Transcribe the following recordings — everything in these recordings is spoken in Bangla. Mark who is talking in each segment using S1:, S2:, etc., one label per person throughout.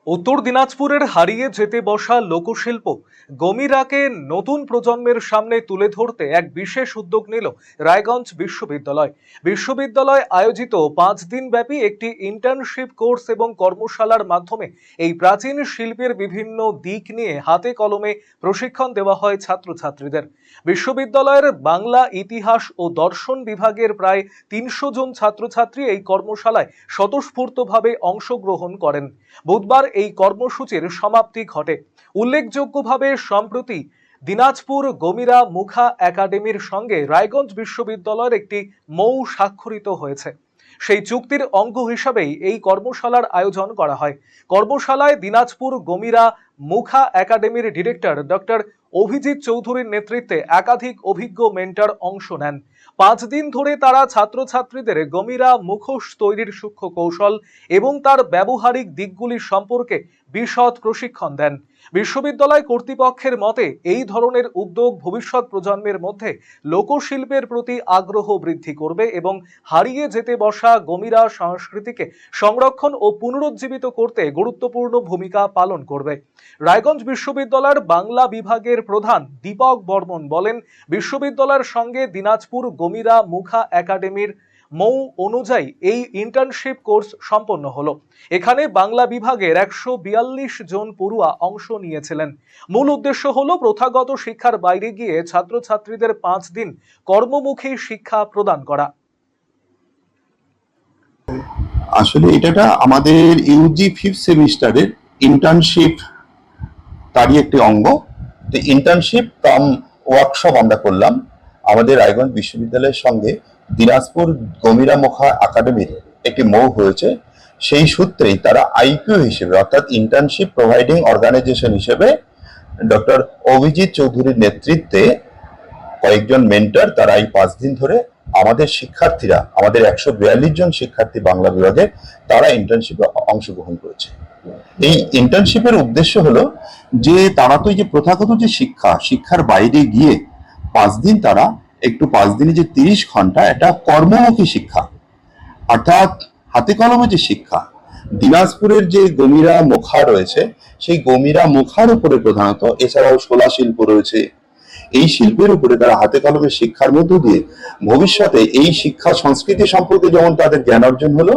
S1: উত্তর দিনাজপুরের হারিয়ে যেতে বসা লোকশিল্প গমিরাকে নতুন প্রজন্মের সামনে তুলে ধরতে এক বিশেষ উদ্যোগ নিল রায়গঞ্জ বিশ্ববিদ্যালয়। বিশ্ববিদ্যালয় আয়োজিত 5 দিন ব্যাপী একটি ইন্টার্নশিপ কোর্স এবং কর্মশালার মাধ্যমে এই প্রাচীন শিল্পের বিভিন্ন দিক নিয়ে হাতে কলমে প্রশিক্ষণ দেওয়া হয় ছাত্রছাত্রীদের। বিশ্ববিদ্যালয়ের বাংলা, ইতিহাস ও দর্শন বিভাগের প্রায় 300 জন ছাত্রছাত্রী এই কর্মশালায় স্বতঃস্ফূর্তভাবে অংশগ্রহণ করেন। বুধবার এই কর্মসূচির সমাপ্তি ঘটে। উল্লেখযোগ্যভাবে সম্প্রতি দিনাজপুর গমিরা মুখা একাডেমির সঙ্গে রায়গঞ্জ বিশ্ববিদ্যালয়ের একটি মৌ স্বাক্ষরিত হয়েছে। সেই চুক্তির অঙ্গ হিসাবেই এই কর্মশালার আয়োজন করা হয়। কর্মশালায় দিনাজপুর গমিরা মুখা একাডেমির ডিরেক্টর ডক্টর অভিজিৎ চৌধুরীর নেতৃত্বে একাধিক অভিজ্ঞ মেন্টর অংশ নেন। 5 দিন ধরে তারা ছাত্রছাত্রীদের গমিরা মুখোশ তৈরির সূক্ষ্ম কৌশল এবং তার ব্যবহারিক দিকগুলি সম্পর্কে বিশদ প্রশিক্ষণ দেন। বিশ্ববিদ্যালয় কর্তৃপক্ষের মতে এই ধরনের উদ্যোগ ভবিষ্যৎ প্রজন্মের মধ্যে লোকশিল্পের প্রতি আগ্রহ বৃদ্ধি করবে এবং হারিয়ে যেতে বসা গমিরা সংস্কৃতিকে সংরক্ষণ ও পুনরুজ্জীবিত করতে গুরুত্বপূর্ণ ভূমিকা পালন করবে। রায়গঞ্জ বিশ্ববিদ্যালয়ের বাংলা বিভাগের প্রধান দীপক বর্মন বলেন, বিশ্ববিদ্যালয়ের সঙ্গে দিনাজপুর গমিরা মুখা একাডেমির মৌ অনুযায়ী এই ইন্টার্নশিপ কোর্স সম্পন্ন হলো। এখানে বাংলা বিভাগের 142 জন পড়ুয়া অংশ নিয়েছিলেন। মূল উদ্দেশ্য হলো প্রথাগত শিক্ষার বাইরে গিয়ে ছাত্রছাত্রীদের 5 দিন কর্মমুখী শিক্ষা প্রদান করা।
S2: আসলে এটা আমাদের ইউজি 5th সেমিস্টারের ইন্টার্নশিপ তারই একটি অঙ্গ। তো ইন্টার্নশিপ কাম ওয়ার্কশপ আমরা করলাম আমাদের রায়গঞ্জ বিশ্ববিদ্যালয়ের সঙ্গে দিনাজপুর গমিরা মুখা একাডেমির একটি মৌ হয়েছে। সেই সূত্রেই তারা আইকিউ হিসেবে অর্থাৎ ইন্টার্নশিপ প্রোভাইডিং অর্গানাইজেশন হিসেবে ডক্টর অভিজিৎ চৌধুরীর নেতৃত্বে কয়েকজন মেন্টর তারা এই 5 দিন ধরে আমাদের শিক্ষার্থীরা, আমাদের 142 জন শিক্ষার্থী বাংলা বিভাগে, তারা ইন্টার্নশিপে অংশগ্রহণ করেছে। এই ইন্টার্নশিপের উদ্দেশ্য হলো যে তারা তো এই যে প্রথাগত যে শিক্ষার বাইরে গিয়ে 5 দিন তারা একটু 5 দিনে যে 30 ঘন্টা এটা কর্মমুখী শিক্ষা, অর্থাৎ হাতে কলমে যে শিক্ষা। দিনাজপুরের যে গমিরা মুখা রয়েছে সেই গমিরা মুখার উপরে প্রধানত, এছাড়াও শোলা শিল্প রয়েছে, এই শিল্পের উপরে তারা হাতে কলমে শিক্ষার মধ্য দিয়ে ভবিষ্যতে এই শিক্ষা সংস্কৃতি সম্পর্কে যেমন তাদের জ্ঞান অর্জন হলো,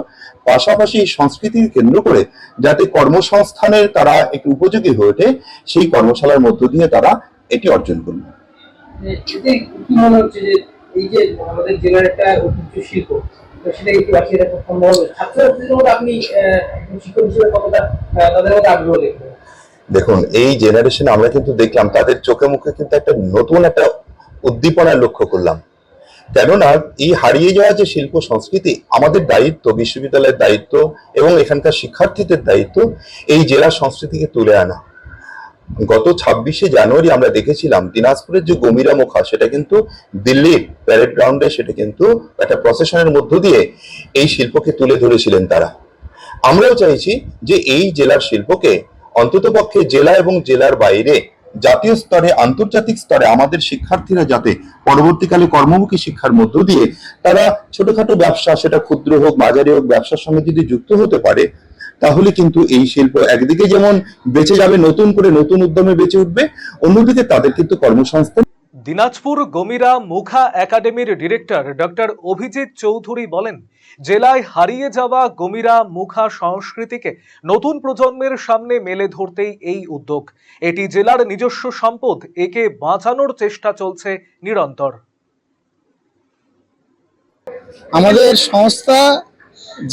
S2: পাশাপাশি এই সংস্কৃতিকে কেন্দ্র করে যাতে কর্মসংস্থানের তারা একটু উপযোগী হয়ে ওঠে, সেই কর্মশালার মধ্য দিয়ে তারা এটি অর্জন করলো।
S3: কি মনে হচ্ছে যে এই যে আমাদের জেলার একটা ঐতিহ্য শিল্প, সেটা কি বাঁচিয়ে রাখা সম্ভব হবে? ছাত্রছাত্রীদের মধ্যে আপনি শিক্ষক হিসেবে কতটা তাদের মধ্যে আগ্রহ দেখবেন?
S2: দেখুন, এই জেনারেশনে আমরা কিন্তু দেখলাম তাদের চোখে মুখে কিন্তু একটা নতুন একটা উদ্দীপনা লক্ষ্য করলাম। কেননা এই হারিয়ে যাওয়া যে শিল্প সংস্কৃতি, আমাদের দায়িত্ব, বিশ্ববিদ্যালয়ের দায়িত্ব এবং এখানকার শিক্ষার্থীদের দায়িত্ব এই জেলা সংস্কৃতিকে তুলে আনা। গত 26শে জানুয়ারি আমরা দেখেছিলাম দিনাজপুরের যে গমিরা মুখা, সেটা কিন্তু দিল্লির প্যারেড গ্রাউন্ডে সেটা কিন্তু একটা প্রসেশনের মধ্য দিয়ে এই শিল্পকে তুলে ধরেছিলেন তারা। আমরাও চাইছি যে এই জেলার শিল্পকে অন্ততপক্ষে জেলা এবং জেলার বাইরে জাতীয় স্তরে, আন্তর্জাতিক স্তরে আমাদের শিক্ষার্থীরা যাতে পরবর্তীকালে কর্মমুখী শিক্ষার মধ্য দিয়ে তারা ছোটখাটো ব্যবসা, সেটা ক্ষুদ্র হোক মাঝারি হোক, ব্যবসার সঙ্গে যদি যুক্ত হতে পারে, তাহলে কিন্তু এই শিল্প একদিকে যেমন বেঁচে যাবে, নতুন করে নতুন উদ্যমে বেঁচে উঠবে, অন্যদিকে তাদের কিন্তু কর্মসংস্থান।
S1: দিনাজপুর গমিরা মুখা একাডেমির ডিরেক্টর ডক্টর অভিজিৎ চৌধুরী বলেন, জেলায় হারিয়ে যাওয়া গমিরা মুখা সংস্কৃতিকে নতুন প্রজন্মের সামনে মেলে ধরতেই এই উদ্যোগ। এটি জেলার নিজস্ব সম্পদ, একে বাঁচানোর চেষ্টা চলছে নিরন্তর।
S4: আমাদের সংস্থা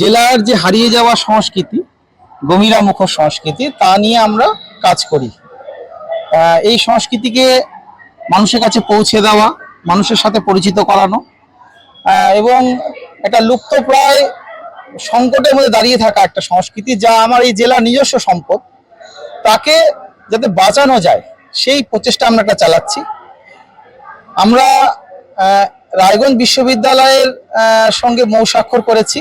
S4: জেলার যে হারিয়ে যাওয়া সংস্কৃতি, গমিরা মুখোশ সংস্কৃতি, তা নিয়ে আমরা কাজ করি। এই সংস্কৃতিকে মানুষের কাছে পৌঁছে দেওয়া, মানুষের সাথে পরিচিত করানো এবং একটা লুপ্তপ্রায় সংকটের মধ্যে দাঁড়িয়ে থাকা একটা সংস্কৃতি, যা আমার এই জেলার নিজস্ব সম্পদ, তাকে যাতে বাঁচানো যায় সেই প্রচেষ্টা আমরা একটা চালাচ্ছি। আমরা রায়গঞ্জ বিশ্ববিদ্যালয়ের সঙ্গে মৌ স্বাক্ষর করেছি,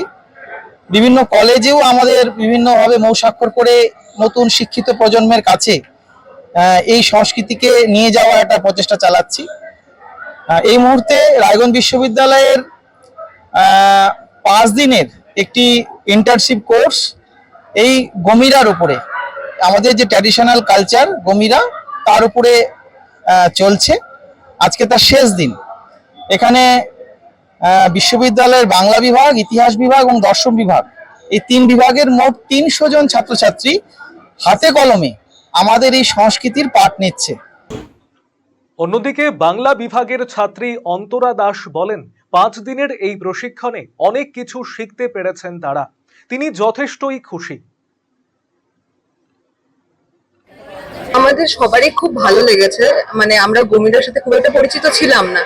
S4: বিভিন্ন কলেজেও আমাদের বিভিন্নভাবে মৌ স্বাক্ষর করে নতুন শিক্ষিত প্রজন্মের কাছে এই সংস্কৃতিকে নিয়ে যাওয়ার একটা প্রচেষ্টা চালাচ্ছি। এই মুহূর্তে রায়গঞ্জ বিশ্ববিদ্যালয়ের 5 দিনের একটি ইন্টার্নশিপ কোর্স এই গমিরার উপরে আমাদের যে ট্র্যাডিশনাল কালচার গমিরা তার উপরে চলছে। আজকে তার শেষ দিন। এখানে বিশ্ববিদ্যালয়ের বাংলা বিভাগ, ইতিহাস বিভাগ এবং দর্শন বিভাগ, এই 3 বিভাগের মোট 300 জন ছাত্রছাত্রী হাতে কলমে আমাদের এই সংস্কৃতির পাঠ নিচ্ছে।
S1: অন্যদিকে বাংলা বিভাগের ছাত্রী অন্তরা দাস বলেন, 5 দিনের এই প্রশিক্ষণে অনেক কিছু শিখতে পেরেছেন তারা। তিনি যথেষ্টই খুশি।
S5: আমাদের সবারই খুব ভালো লেগেছে। মানে আমরা গমিরার সাথে খুব একটা পরিচিত ছিলাম না,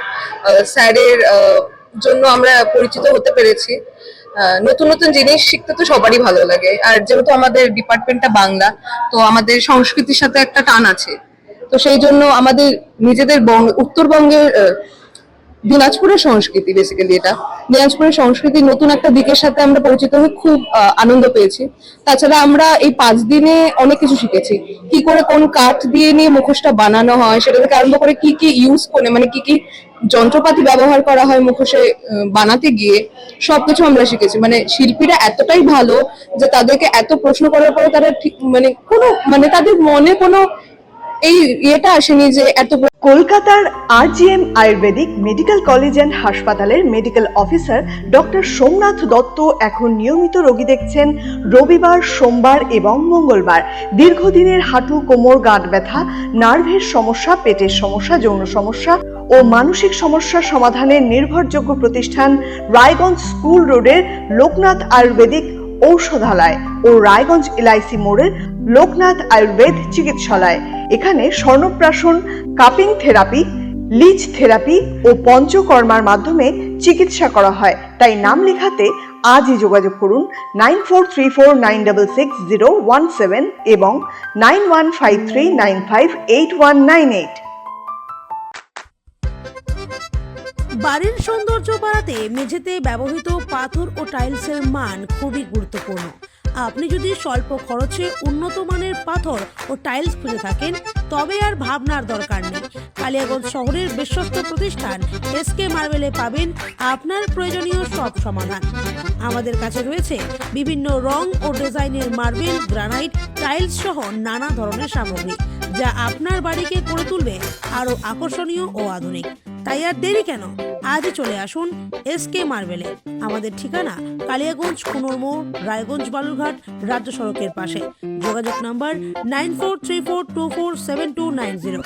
S5: স্যারের জন্য আমরা পরিচিত হতে পেরেছি। নতুন নতুন জিনিস শিখতে তো সবারই ভালো লাগে। আর যেহেতু আমাদের ডিপার্টমেন্টটা বাংলা, তো আমাদের সংস্কৃতির সাথে একটা টান আছে। তো সেই জন্য আমাদের নিজেদের উত্তরবঙ্গের দিনাজপুরের সংস্কৃতি, বেসিক্যালি এটা দিনাজপুরের সংস্কৃতির নতুন একটা দিকের সাথে আমরা পরিচিত হয়ে খুব আনন্দ পেয়েছি। তাছাড়া আমরা এই 5 দিনে অনেক কিছু শিখেছি। কি করে কোন কাঠ দিয়ে নিয়ে মুখোশটা বানানো হয়, সেটা থেকে আরম্ভ করে কি কি ইউজ করে, মানে কি কি যন্ত্রপাতি ব্যবহার করা হয় মুখোশে বানাতে গিয়ে, সবকিছু আমরা শিখেছি। মানে শিল্পীরা এতটাই ভালো যে তাদেরকে এত প্রশ্ন করার পরে তারা ঠিক মানে তাদের মনে কোনো এই ইয়েটা আসেনি যে এত।
S6: কলকাতার RGM Ayurvedic medical college and হাসপাতালের medical officer doctor Somnath Dutta এখন নিয়মিত রোগী দেখছেন রবিবার, সোমবার এবং মঙ্গলবার। দীর্ঘদিনের হাঁটু, কোমর, গাঁট ব্যথা, নার্ভের সমস্যা, পেটের সমস্যা, যৌন সমস্যা ও মানসিক সমস্যার সমাধানের নির্ভরযোগ্য প্রতিষ্ঠান রায়গঞ্জ স্কুল রোডের লোকনাথ আয়ুর্বেদিক ঔষধালয় ও রায়গঞ্জ LIC মোড়ের লোকনাথ আয়ুর্বেদ চিকিৎসালয়। এখানে স্বর্ণপ্রাশন, কাপিং থেরাপি, লিচ থেরাপি ও পঞ্চকর্মার মাধ্যমে চিকিৎসা করা হয়। তাই নাম লেখাতে আজই যোগাযোগ করুন 9434966017 এবং 9153958198।
S7: বাড়ির সৌন্দর্য বাড়াতে মেঝেতে ব্যবহৃত পাথর ও টাইলসের মান খুবই গুরুত্বপূর্ণ। আপনি যদি স্বল্প খরচে উন্নত মানের পাথর ও টাইলস খুঁজে থাকেন, তবে আর ভাবনার দরকার নেই। কালিয়াগঞ্জ শহরের বিশ্বস্ত প্রতিষ্ঠান SK মার্বেলে পাবেন আপনার প্রয়োজনীয় সব সমাধান। আমাদের কাছে রয়েছে বিভিন্ন রং ও ডিজাইনের মার্বেল, গ্রানাইট, টাইলস সহ নানা ধরনের সামগ্রী, যা আপনার বাড়িকে করে তুলবে আরো আকর্ষণীয় ও আধুনিক। তাই আর দেরি কেন, আজই চলে আসুন SK মার্বেলে। আমাদের ঠিকানা কালিয়াগঞ্জ কুনোর মোড়, রায়গঞ্জ বালুরঘাট রাজ্য সড়কের পাশে। যোগাযোগ নাম্বার 9434247290।